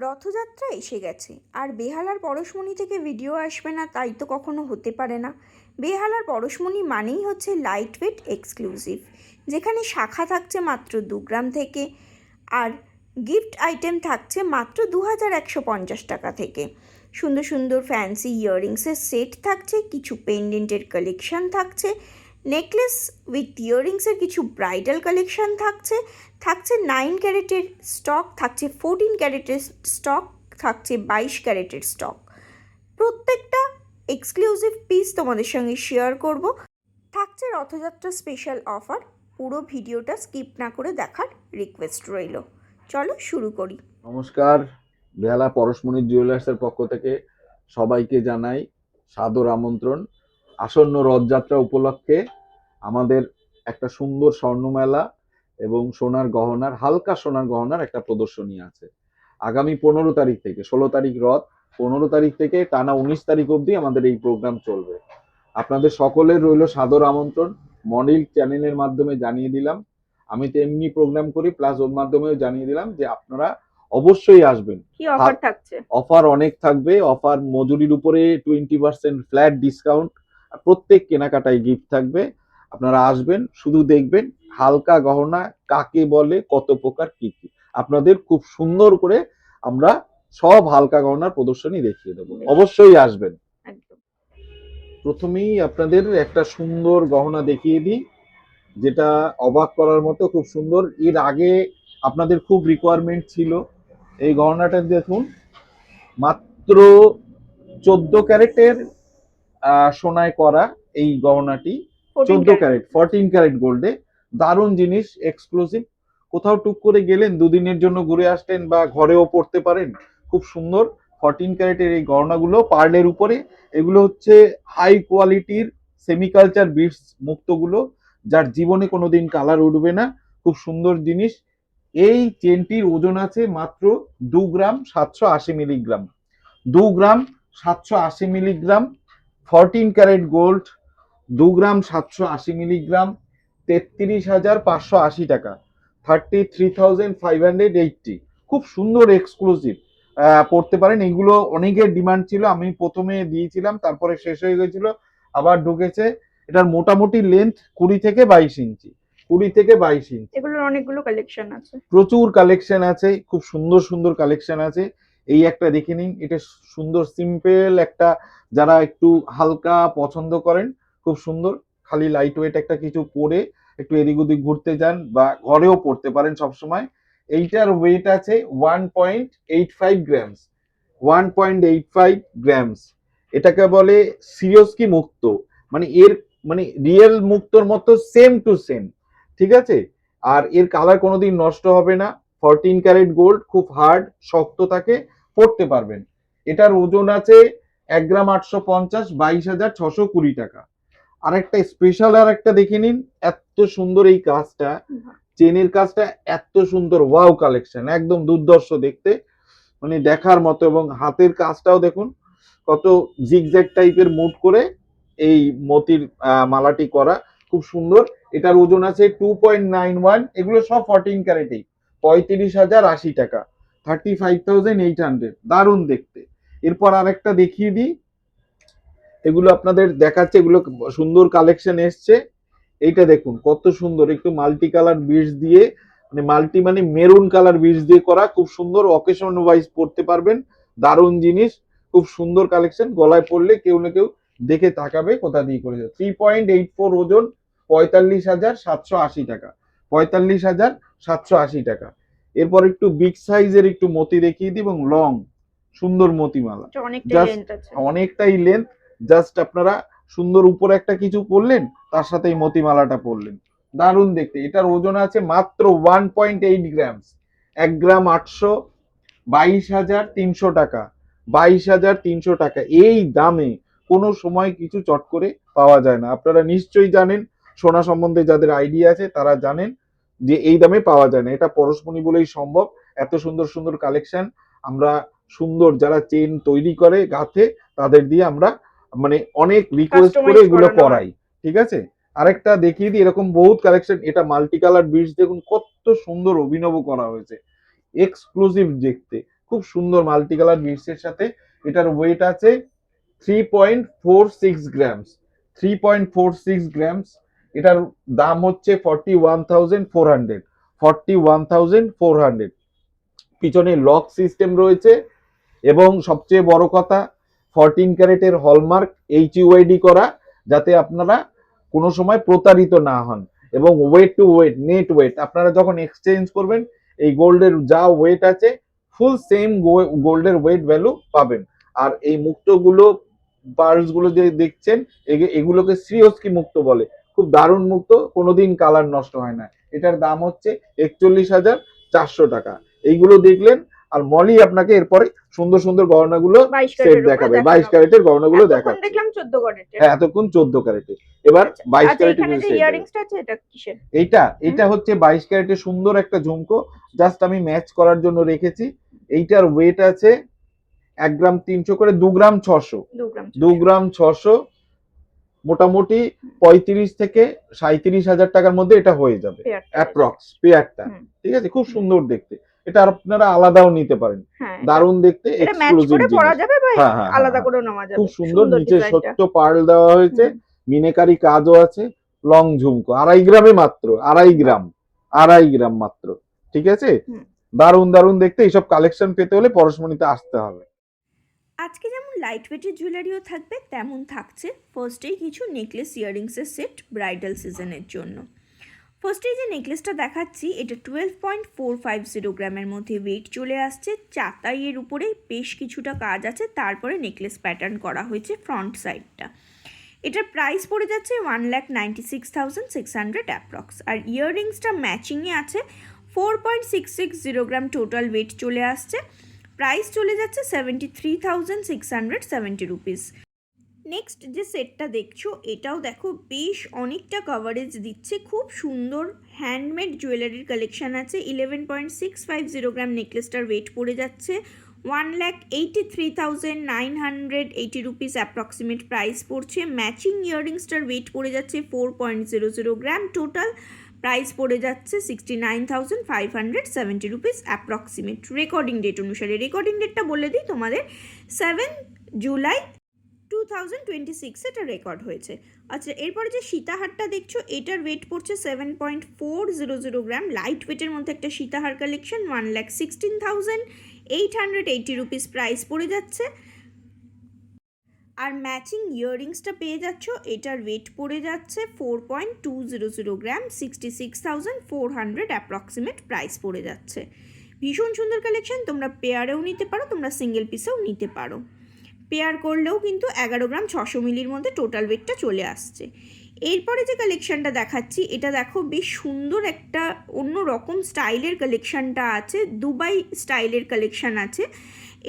রথযাত্রা এসে গেছে, আর বেহালার পরশমণি থেকে ভিডিও আসবে না তাই তো কখনো হতে পারে না। বেহালার পরশমণি মানেই হচ্ছে লাইট ওয়েট এক্সক্লুসিভ, যেখানে শাখা থাকছে মাত্র 2 গ্রাম থেকে, আর গিফট আইটেম থাকছে মাত্র 2150 টাকা থেকে। সুন্দর সুন্দর ফ্যান্সি ইয়াররিংসের সেট থাকছে, কিছু পেন্ডেন্টের কালেকশন থাকছে, নেকলেস উইথ ইয়াররিংসের কিছু ব্রাইডাল কালেকশন থাকছে, থাকছে 9 ক্যারেটের স্টক, থাকছে 14 ক্যারেটের স্টক, থাকছে 22 ক্যারেটের স্টক। প্রত্যেকটা এক্সক্লুসিভ পিস তোমাদের সঙ্গে শেয়ার করব। থাকছে রথযাত্রা স্পেশাল অফার। পুরো ভিডিওটা স্কিপ না করে দেখার রিকোয়েস্ট রইল। চলো শুরু করি। নমস্কার, বেহালা পরশমণি জুয়েলার্সের পক্ষ থেকে সবাইকে জানাই সাদর আমন্ত্রণ। আসন্ন রথযাত্রা উপলক্ষে আমাদের একটা সুন্দর স্বর্ণমেলা এবং হালকা সোনার গহনার একটা প্রদর্শনী আছে। আগামী 15 তারিখ থেকে 16 তারিখ রথ, 15 তারিখ থেকে টানা 19 তারিখ অবধি আমাদের এই প্রোগ্রাম চলবে। আপনাদের সকলের রইল সাদর আমন্ত্রণ। মডেল চ্যানেলের মাধ্যমে জানিয়ে দিলাম, আমি তো এমনি প্রোগ্রাম করি, প্লাস ওর মাধ্যমেও জানিয়ে দিলাম যে আপনারা অবশ্যই আসবেন। কি অফার থাকছে? অফার অনেক থাকবে। অফার মজুরির উপরে 20% ফ্ল্যাট ডিসকাউন্ট, প্রত্যেক কেনাকাটায় গিফট থাকবে। আপনারা আসবেন, শুধু দেখবেন হালকা গহনা কাকে বলে, কত প্রকার কি কি। আপনাদের খুব সুন্দর করে আমরা সব হালকা গহনার প্রদর্শনী দেখিয়ে দেবো, অবশ্যই আসবেন। প্রথমেই আপনাদের একটা সুন্দর গহনা দেখিয়ে দিই, যেটা অবাক করার মতো, খুব সুন্দর। এর আগে আপনাদের খুব রিকোয়ারমেন্ট ছিল। এই গহনাটা দেখুন, মাত্র 14 ক্যারেটের সোনায় করা এই গহনাটি। 14 ক্যারেট 14 ক্যারেট গোল্ডে, দারুণ জিনিস, এক্সক্লুসিভ। কোথাও টুক করে গেলেন, দুদিনের জন্য ঘুরে আসলেন, বা ঘরেও পড়তে পারেন, খুব সুন্দর। 14 ক্যারেটের এই গহনাগুলো পার্লের উপরে, এগুলো হচ্ছে হাই কোয়ালিটির সেমিকালচার বিটস মুক্তগুলো, যার জীবনে কোনোদিন কালার উঠবে না। খুব সুন্দর জিনিস। এই চেনটির ওজন আছে মাত্র 2 গ্রাম 780 মিলিগ্রাম। 2 গ্রাম 780 মিলিগ্রাম 14 ক্যারেট গোল্ড, 2 গ্রাম 780 মিলিগ্রাম, 33,580 টাকা, 33,580। খুব সুন্দর এক্সক্লুসিভ, পড়তে পারেন। এগুলো অনেকের ডিমান্ড ছিল, আমি প্রথমে দিয়েছিলাম, তারপরে শেষ হয়ে গেছিল, আবার ঢুকেছে। এটার মোটামুটি লেন্থ 20 থেকে 22 ইঞ্চি। 20 থেকে 22 ইঞ্চি। এগুলোর অনেকগুলো কালেকশন আছে, প্রচুর কালেকশন আছে, খুব সুন্দর সুন্দর কালেকশন আছে। এই একটা দেখে নিন, এটা সুন্দর সিম্পল একটা, যারা একটু হালকা পছন্দ করেন, খুব সুন্দর। খালি লাইট ওয়েট একটা কিছু পরে একটু এদিক ওদিক ঘুরতে যান, বা ঘরেও পড়তে পারেন সবসময়। এইটার ওয়েট আছে 1.85 গ্রামস। 1.85 গ্রামস। এটাকে বলে সিরিয়সকি মুক্ত, মানে এর মানে রিয়েল মুক্তর মতো সেম টু সেম, ঠিক আছে। আর এর কালার কোনোদিন নষ্ট হবে না। 14 ক্যারেট গোল্ড, খুব হার্ড, শক্ত থাকে, পড়তে পারবেন। এটার ওজন আছে 1 গ্রাম 850, 22,620 টাকা। আর একটা স্পেশাল আর একটা দেখে নিন, এত সুন্দর এই কাজটা, চেনের কাজটা এত সুন্দর, ওয়াও কালেকশন, একদম দুর্ধর্ষ দেখতে, মানে দেখার মতো। এবং হাতের কাজটাও দেখুন, কত জিগজ্যাগ টাইপের মুড করে এই মতির মালাটি করা, খুব সুন্দর। এটার ওজন আছে 2.91। এগুলো সব 14 ক্যারেটেই। 35,080 টাকা, 35,800। দারুণ দেখতে। এরপর আরেকটা দেখিয়ে দিই, এগুলো আপনাদের দেখাচ্ছে, এগুলো সুন্দর কালেকশন এসছে। এইটা দেখুন কত সুন্দর, একটু মাল্টি কালার বিটস দিয়ে, মানে মেরুন কালার বিটস দিয়ে করা, খুব সুন্দর। অকেশন ওয়াইজ পড়তে পারবেন, দারুণ জিনিস, খুব সুন্দর কালেকশন। গলায় পড়লে কেউ না কেউ দেখে তাকাবে কোথা দিয়ে করেছে। 3.84 ওজন, 45,780 টাকা, 45,780 টাকা। এরপর একটু বিগ সাইজের একটু মতি দেখিয়ে দিই, এবং লং সুন্দর মতিমালা, অনেকটাই লেন্থ। জাস্ট আপনারা সুন্দর উপরে একটা কিছু পরলেন, তার সাথে এই মতিমালাটা পরলেন, দারুণ দেখতে। এটার ওজন আছে মাত্র 1.8 গ্রামস। 1 গ্রাম 800, 22,300 টাকা, 22,300 টাকা। এই দামে কোনো সময় কিছু চট করে পাওয়া যায় না। আপনারা নিশ্চয়ই জানেন, সোনা সম্বন্ধে যাদের আইডিয়া আছে তারা জানেন যে এই দামে পাওয়া যায় না। এটা পরশমণি বলেই সম্ভব। এত সুন্দর সুন্দর কালেকশন আমরা, সুন্দর যারা চেন তৈরি করে গাঁথে, তাদের দিয়ে আমরা মানে অনেক রিকোয়েস্ট করে এগুলো করাই, ঠিক আছে। আরেকটা দেখিয়ে দিই, এরকম বহুত কালেকশন। এটা মাল্টি কালার বিটস দেখুন কত সুন্দর অভিনব করা হয়েছে, এক্সক্লুসিভ দেখতে, খুব সুন্দর মাল্টি কালার বিটসের সাথে। এটার ওয়েট আছে 3.46 গ্রামস, 3.46 গ্রামস। এটার দাম হচ্ছে 41,400, 41,400। পিছনে লক সিস্টেম রয়েছে এবং সবচেয়ে বড় কথা 14 ক্যারেটের হলমার্ক HUID করা, যাতে আপনারা কোনো সময় প্রতারিত না হন। এবং weight to weight, net weight, আপনারা যখন এক্সচেঞ্জ করবেন এই গোল্ডের যা ওয়েট আছে ফুল সেম গোল্ডের ওয়েট ভ্যালু পাবেন। আর এই মুক্তগুলো, পার্লস গুলো যে দেখছেন এগুলোকে সিওস্কি মুক্ত বলে। খুব দারুণ মুক্ত, কোনোদিন কালার নষ্ট হয় না। এটার দাম হচ্ছে 41,400 টাকা। এইগুলো দেখলেন। আর মলি আপনাকে এরপরে সুন্দর সুন্দর গহনাগুলো সেট দেখাবে। 22 ক্যারেটের গহনাগুলো দেখাবে। দেখলাম 14 ক্যারেটের। হ্যাঁ, এতক্ষণ 14 ক্যারেটের, এবার 22 ক্যারেটের এখানে যে ইয়ারিংসটা আছে এটা কিসের? এইটা হচ্ছে 22 ক্যারেটের সুন্দর একটা ঝুমকো, জাস্ট আমি ম্যাচ করার জন্য রেখেছি। এইটার ওয়েট আছে 1 গ্রাম 300 করে, 2 গ্রাম 600, 2 গ্রাম 600, মোটামুটি 35 থেকে 37 হাজার টাকার মধ্যে এটা হয়ে যাবে অ্যাপ্রক্স পেয়ারটা। ঠিক আছে, খুব সুন্দর দেখতে। এটা আপনারা আলাদাও নিতে পারেন, দারুণ দেখতে, এক্সক্লুসিভ জিনিস। আলাদা করে নেওয়া যাবে। খুব সুন্দর, নিচে ছোট্ট পার্ল দেওয়া হয়েছে, মিনেকারি কাজও আছে, লং ঝুমকো, 2.5 গ্রামে মাত্র, 2.5 গ্রাম মাত্র। ঠিক আছে, দারুণ দারুণ দেখতে। এইসব কালেকশন পেতে হলে পরশমণিতে আসতে হবে। আজকে যেমন লাইট ওয়েটের জুয়েলারিও থাকবে, তেমন থাকছে ফার্স্টেই কিছু নেকলেস ইয়ারিংসের সেট ব্রাইডাল সিজনের জন্য। ফার্স্টেই যে নেকলেসটা দেখাচ্ছি এটা 12.450 গ্রামের মধ্যে ওয়েট চলে আসছে। চাতাইয়ের উপরে বেশ কিছুটা কাজ আছে, তারপরে নেকলেস প্যাটার্ন করা হয়েছে ফ্রন্ট সাইডটা। এটার প্রাইস পড়ে যাচ্ছে 1,96,600 অ্যাপ্রক্স। আর ইয়াররিংসটা ম্যাচিংয়ে আছে, 4.660 গ্রাম টোটাল ওয়েট চলে আসছে। প্রাইস চলে যাচ্ছে 73,670 রুপিস। নেক্সট যে সেটটা দেখছো এটাও দেখো বেশ অনেকটা কভারেজ দিচ্ছে, খুব সুন্দর হ্যান্ডমেড জুয়েলারির কালেকশন আছে। 11.650 গ্রাম নেকলেসটার ওয়েট পড়ে যাচ্ছে 1,83,980 রুপিস অ্যাপ্রক্সিমেট প্রাইস পড়ছে। ম্যাচিং ইয়াররিংসটার ওয়েট পড়ে যাচ্ছে 4.00 গ্রাম, টোটাল প্রাইস পড়ে যাচ্ছে 69,570 রুপিস অ্যাপ্রক্সিমেট রেকর্ডিং ডেট অনুসারে। রেকর্ডিং ডেটটা বলে দিই তোমাদের, 7 জুলাই 2026 এটা রেকর্ড হয়েছে। আচ্ছা, এরপরে যে সীতাহারটা দেখছো এটার ওয়েট পড়ছে 7.400 গ্রাম, লাইট ওয়েটের মধ্যে একটা সীতাহার কালেকশন, 1,16,880 রুপিস প্রাইস পড়ে যাচ্ছে। আর ম্যাচিং ইয়াররিংসটা পেয়ে যাচ্ছ, এটার ওয়েট পড়ে যাচ্ছে 4.200 গ্রাম, 66,400 অ্যাপ্রক্সিমেট প্রাইস পড়ে যাচ্ছে। ভীষণ সুন্দর কালেকশন, তোমরা পেয়ারেও নিতে পারো, তোমরা সিঙ্গেল পিসেও নিতে পারো। পেয়ার করলেও কিন্তু 11 গ্রাম 600 মিলির মধ্যে টোটাল ওয়েটটা চলে আসছে। এরপরে যে কালেকশানটা দেখাচ্ছি এটা দেখো বেশ সুন্দর একটা অন্য রকম স্টাইলের কালেকশানটা আছে, দুবাই স্টাইলের কালেকশান আছে।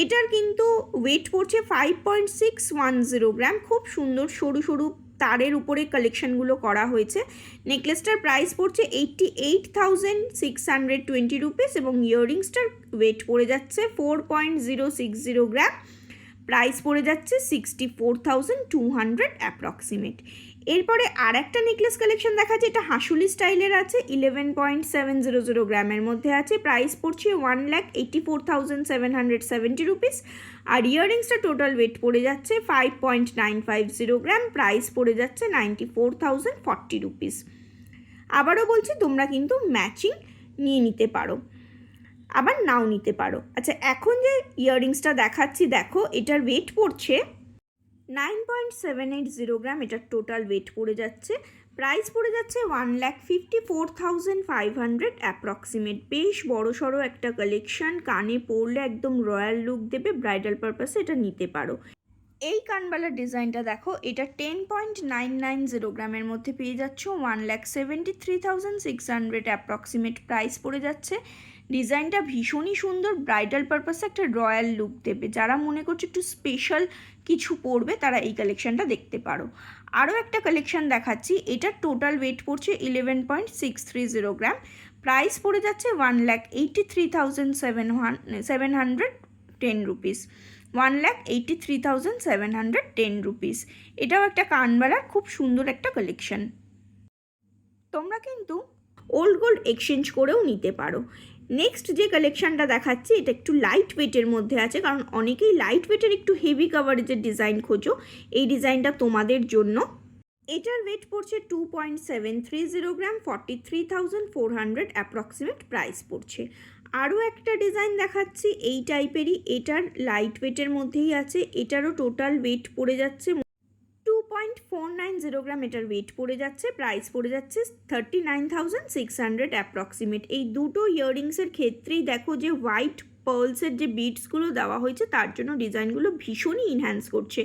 এটার কিন্তু ওয়েট পড়ছে 5.610 গ্রাম, খুব সুন্দর সরু সরু তারের উপরে কালেকশানগুলো করা হয়েছে। নেকলেসটার প্রাইস পড়ছে 88,620 রুপিস এবং ইয়াররিংসটার ওয়েট পড়ে যাচ্ছে 4.060 গ্রাম, প্রাইস পড়ে যাচ্ছে 64,200 অ্যাপ্রক্সিমেট। এরপরে আর একটা নেকলেস কালেকশন দেখাচ্ছে, এটা হাসুলি স্টাইলের আছে, 11.700 গ্রামের মধ্যে আছে, প্রাইস পড়ছে 1,84,770 রুপিস। আর ইয়াররিংসটা টোটাল ওয়েট পড়ে যাচ্ছে 5.950 গ্রাম, প্রাইস পড়ে যাচ্ছে 94,040 রুপিস। আবারও বলছি তোমরা কিন্তু ম্যাচিং নিয়ে নিতে পারো, আবার নাও নিতে পারো। আচ্ছা, এখন যে ইয়াররিংসটা দেখাচ্ছি দেখো এটার ওয়েট পড়ছে 9.780 গ্রাম, এটার টোটাল ওয়েট পড়ে যাচ্ছে। প্রাইস পড়ে যাচ্ছে 1,54,500 অ্যাপ্রক্সিমেট। বেশ বড় সড়ো একটা কালেকশন, কানে পরলে একদম রয়্যাল লুক দেবে, ব্রাইডাল পারপাসে এটা নিতে পারো। এই কানবালার ডিজাইনটা দেখো, এটা 10.990 গ্রামের মধ্যে পেয়ে যাচ্ছ, 1,73,600 অ্যাপ্রক্সিমেট প্রাইস পড়ে যাচ্ছে। ডিজাইনটা ভীষণই সুন্দর, ব্রাইডাল পারপাসে একটা রয়্যাল লুক দেবে। যারা মনে করছে একটু স্পেশাল কিছু পরবে তারা এই কালেকশানটা দেখতে পারো। আরও একটা কালেকশান দেখাচ্ছি, এটার টোটাল ওয়েট পড়ছে 11.630 গ্রাম, প্রাইস পড়ে যাচ্ছে 1,83,710 রুপিস, 1,83,710 রুপিস। এটাও একটা কানবালার খুব সুন্দর একটা কালেকশন। তোমরা কিন্তু ওল্ড গোল্ড এক্সচেঞ্জ করেও নিতে পারো। নেক্সট যে কালেকশানটা দেখাচ্ছি এটা একটু লাইট ওয়েটের মধ্যে আছে, কারণ অনেকেই লাইট ওয়েটের একটু হেভি কাভারেজের ডিজাইন খোঁজো, এই ডিজাইনটা তোমাদের জন্য। এটার ওয়েট পড়ছে 2.730 গ্রাম, 43,400 অ্যাপ্রক্সিমেট প্রাইস পড়ছে। আরও একটা ডিজাইন দেখাচ্ছি এই টাইপেরই, এটার লাইট ওয়েটের মধ্যেই আছে, এটারও টোটাল ওয়েট পড়ে যাচ্ছে 2.490 গ্রাম, এটার ওয়েট পড়ে যাচ্ছে, প্রাইস পড়ে যাচ্ছে 39,600 অ্যাপ্রক্সিমেট। এই দুটো ইয়াররিংসের ক্ষেত্রেই দেখো যে হোয়াইট পার্লসের যে বিটসগুলো দেওয়া হয়েছে তার জন্য ডিজাইনগুলো ভীষণই ইনহ্যান্স করছে,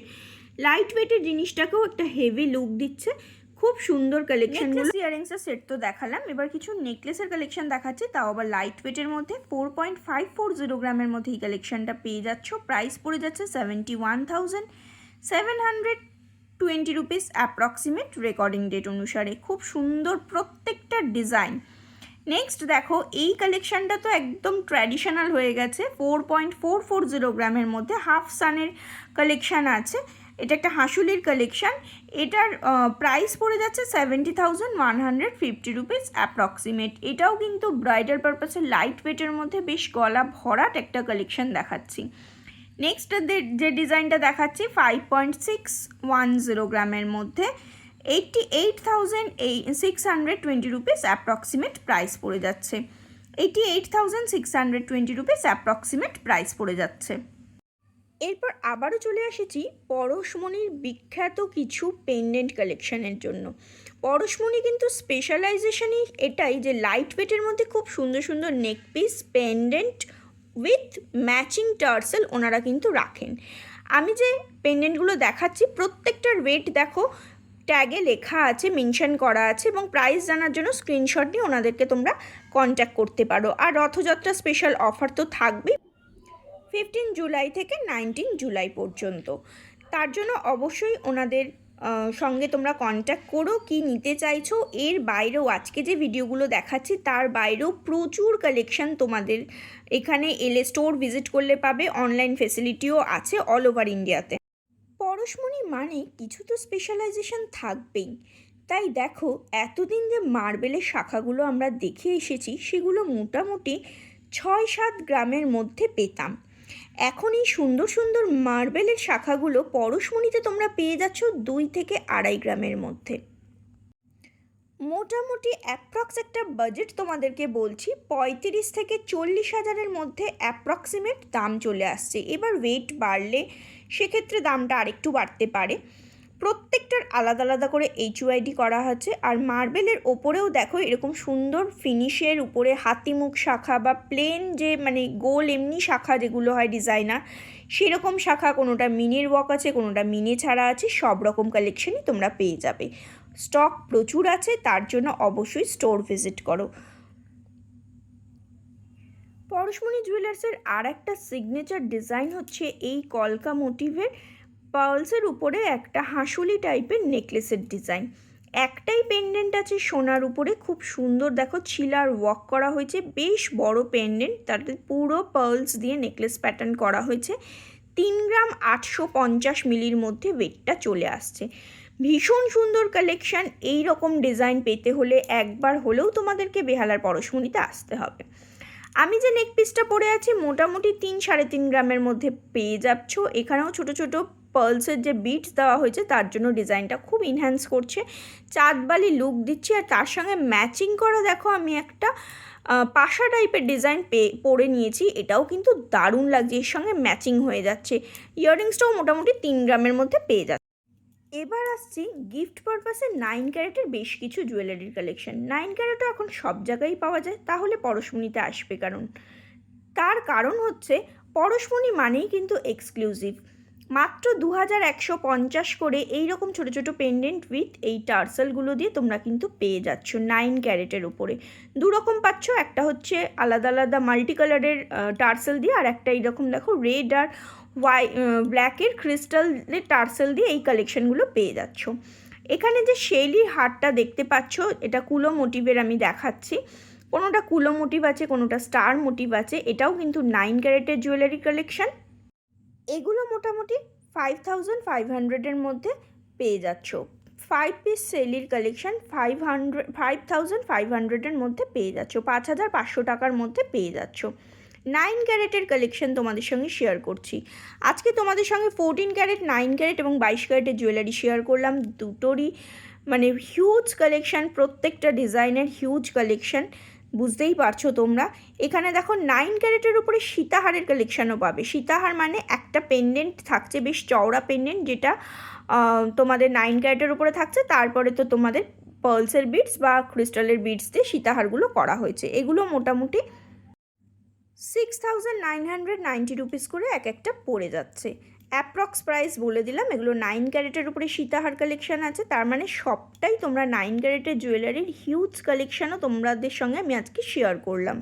লাইট ওয়েটের জিনিসটাকেও একটা হেভি লুক দিচ্ছে, খুব সুন্দর কালেকশনগুলো। ইয়াররিংসের সেট তো দেখালাম, এবার কিছু নেকলেসের কালেকশন দেখাচ্ছি, তাও আবার লাইট ওয়েটের মধ্যে। 4.540 গ্রামের মধ্যে এই কালেকশনটা পেয়ে যাচ্ছ, প্রাইস পড়ে যাচ্ছে 71,720 রুপিস অ্যাপ্রক্সিমেট রেকর্ডিং ডেট অনুসারে। খুব সুন্দর প্রত্যেকটা ডিজাইন। নেক্সট দেখো এই কালেকশানটা তো একদম ট্র্যাডিশনাল হয়ে গেছে, 4.440 গ্রামের মধ্যে হাফ সানের কালেকশান আছে, এটা একটা হাঁসুলির কালেকশান, এটার প্রাইস পড়ে যাচ্ছে 70,150 রুপিস অ্যাপ্রক্সিমেট। এটাও কিন্তু ব্রাইডাল পারপাসে লাইট ওয়েটের মধ্যে বেশ গলা ভরাট একটা কালেকশান দেখাচ্ছি। নেক্সট যে ডিজাইনটা দেখাচ্ছি 5.610 গ্রামের মধ্যে 88,620 রুপিস অ্যাপ্রক্সিমেট প্রাইস পড়ে যাচ্ছে, 88,620 রুপিস অ্যাপ্রক্সিমেট প্রাইস পড়ে যাচ্ছে। এরপর আবারও চলে এসেছি পরশমণির বিখ্যাত কিছু পেন্ডেন্ট কালেকশানের জন্য। পরশমণি কিন্তু স্পেশালাইজেশনই এটাই যে লাইট ওয়েটের মধ্যে খুব সুন্দর সুন্দর neckpiece, pendant with matching tassel ওনারা কিন্তু রাখেন। আমি যে পেন্ডেন্টগুলো দেখাচ্ছি প্রত্যেকটার ওয়েট দেখো ট্যাগে লেখা আছে, মেনশন করা আছে, এবং প্রাইস জানার জন্য স্ক্রিনশট নিয়ে ওনাদেরকে তোমরা কন্ট্যাক্ট করতে পারো। আর রথযাত্রা স্পেশাল অফার তো থাকবেই 15 জুলাই থেকে 19 জুলাই পর্যন্ত, তার জন্য অবশ্যই ওনাদের সঙ্গে তোমরা কন্ট্যাক্ট করো কি নিতে চাইছো। এর বাইরেও আজকে যে ভিডিওগুলো দেখাচ্ছি তার বাইরেও প্রচুর কালেকশান তোমাদের এখানে এলে স্টোর ভিজিট করলে পাবে, অনলাইন ফেসিলিটিও আছে অল ওভার ইন্ডিয়াতে। পরশমণি মানে কিছু তো স্পেশালাইজেশন থাকবেই, তাই দেখো এতদিন যে মার্বেলের শাখাগুলো আমরা দেখে এসেছি সেগুলো মোটামুটি 6-7 গ্রামের মধ্যে পেতাম, এখন এই সুন্দর সুন্দর মার্বেলের শাখাগুলো পরশমণিতে তোমরা পেয়ে যাচ্ছ 2 থেকে 2.5 গ্রামের মধ্যে। মোটামুটি অ্যাপ্রক্স একটা বাজেট তোমাদেরকে বলছি 35 থেকে 40 হাজারের মধ্যে অ্যাপ্রক্সিমেট দাম চলে আসছে। এবার ওয়েট বাড়লে সেক্ষেত্রে দামটা আরেকটু বাড়তে পারে। প্রত্যেকটার আলাদা আলাদা করে HUID করা হচ্ছে। আর মার্বেলের ওপরেও দেখো এরকম সুন্দর ফিনিশের উপরে হাতিমুখ শাখা বা প্লেন যে মানে গোল এমনি শাখা যেগুলো হয় ডিজাইনার, সেরকম শাখা, কোনোটা মিনের ওয়ার্ক আছে, কোনোটা মিনে ছাড়া আছে, সব রকম কালেকশনই তোমরা পেয়ে যাবে। স্টক প্রচুর আছে, তার জন্য অবশ্যই স্টোর ভিজিট করো। পরশমণি জুয়েলার্সের আর একটা সিগনেচার ডিজাইন হচ্ছে এই কলকা মোটিভের পার্লসের উপরে একটা হাঁসুলি টাইপের নেকলেসের ডিজাইন। একটাই পেন্ডেন্ট আছে সোনার উপরে, খুব সুন্দর দেখো ছিলার ওয়ার্ক করা হয়েছে, বেশ বড় পেন্ডেন্ট, তাতে পুরো পার্লস দিয়ে নেকলেস প্যাটার্ন করা হয়েছে। 3 গ্রাম 850 মিলির মধ্যে ওয়েটটা চলে আসছে। ভীষণ সুন্দর কালেকশান। এই রকম ডিজাইন পেতে হলে একবার হলেও তোমাদেরকে বেহালার পরশমণিতে আসতে হবে। আমি যে নেক পিসটা পরে আছি মোটামুটি 3-3.5 গ্রামের মধ্যে পেয়ে যাচ্ছ। এখানেও ছোট ছোট পার্লসের যে বিটস দেওয়া হয়েছে তার জন্য ডিজাইনটা খুব ইনহ্যান্স করছে, চাঁদবালি লুক দিচ্ছে। আর তার সঙ্গে ম্যাচিং করা দেখো আমি একটা পাশা টাইপের ডিজাইন পরে নিয়েছি, এটাও কিন্তু দারুণ লাগছে, এর সঙ্গে ম্যাচিং হয়ে যাচ্ছে। ইয়াররিংসটাও মোটামুটি 3 গ্রামের মধ্যে পেয়ে যাচ্ছে। এবার আসছি গিফট পারপাসে 9 ক্যারেটের বেশ কিছু জুয়েলারির কালেকশন। 9 ক্যারেটও এখন সব জায়গায় পাওয়া যায়, তাহলে পরশমণিতে আসবে তার কারণ হচ্ছে পরশমণি মানেই কিন্তু এক্সক্লুসিভ। মাত্র 2150 করে এই রকম ছোটো ছোটো পেন্ডেন্ট উইথ এই টার্সেলগুলো দিয়ে তোমরা কিন্তু পেয়ে যাচ্ছ 9 ক্যারেটের উপরে। দুরকম পাচ্ছ, একটা হচ্ছে আলাদা আলাদা মাল্টি কালারের টার্সেল দিয়ে, আর একটা এইরকম দেখো রেড আর ব্ল্যাকের ক্রিস্টালের টার্সেল দিয়ে এই কালেকশনগুলো পেয়ে যাচ্ছ। এখানে যে শেলির হারটা দেখতে পাচ্ছ এটা কুলো মোটিভের আমি দেখাচ্ছি, কোনোটা কুলো মোটিভ আছে, কোনোটা স্টার মোটিভ আছে। এটাও কিন্তু 9 ক্যারেটের জুয়েলারি কালেকশন। এগুলো মোটামুটি 5500-এর মধ্যে পেয়ে যাচ্ছ। 5 পিস সেলির কালেকশন 5500-এর মধ্যে পেয়ে যাচ্ছ, 5500 টাকার মধ্যে পেয়ে যাচ্ছ। 9 ক্যারেটের কালেকশন তোমাদের সঙ্গে শেয়ার করছি আজকে। তোমাদের সঙ্গে 14 ক্যারেট, 9 ক্যারেট এবং 22 ক্যারেটের জুয়েলারি শেয়ার করলাম। দুটোরই মানে হিউজ কালেকশন, প্রত্যেকটা ডিজাইনের হিউজ কালেকশন, বুঝতেই পারছো তোমরা। এখানে দেখো 9 ক্যারেটের উপরে সীতাহারের কালেকশানও পাবে। সীতাহার মানে একটা পেন্ডেন্ট থাকছে, বেশ চওড়া পেন্ডেন্ট, যেটা তোমাদের 9 ক্যারেটের উপরে থাকছে। তারপরে তো তোমাদের পার্লসের বিডস বা ক্রিস্টালের বিডস দিয়ে সীতাহারগুলো করা হয়েছে। এগুলো মোটামুটি 6990 রুপিস করে এক একটা পড়ে যাচ্ছে। অ্যাপ্রক্স প্রাইস বলে দিলাম। এগুলো 9 ক্যারেটের উপরে সীতাহার কালেকশান আছে, তার মানে সবটাই তোমরা 9 ক্যারেটের জুয়েলারির হিউজ কালেকশানও তোমাদের সঙ্গে আমি আজকে শেয়ার করলাম।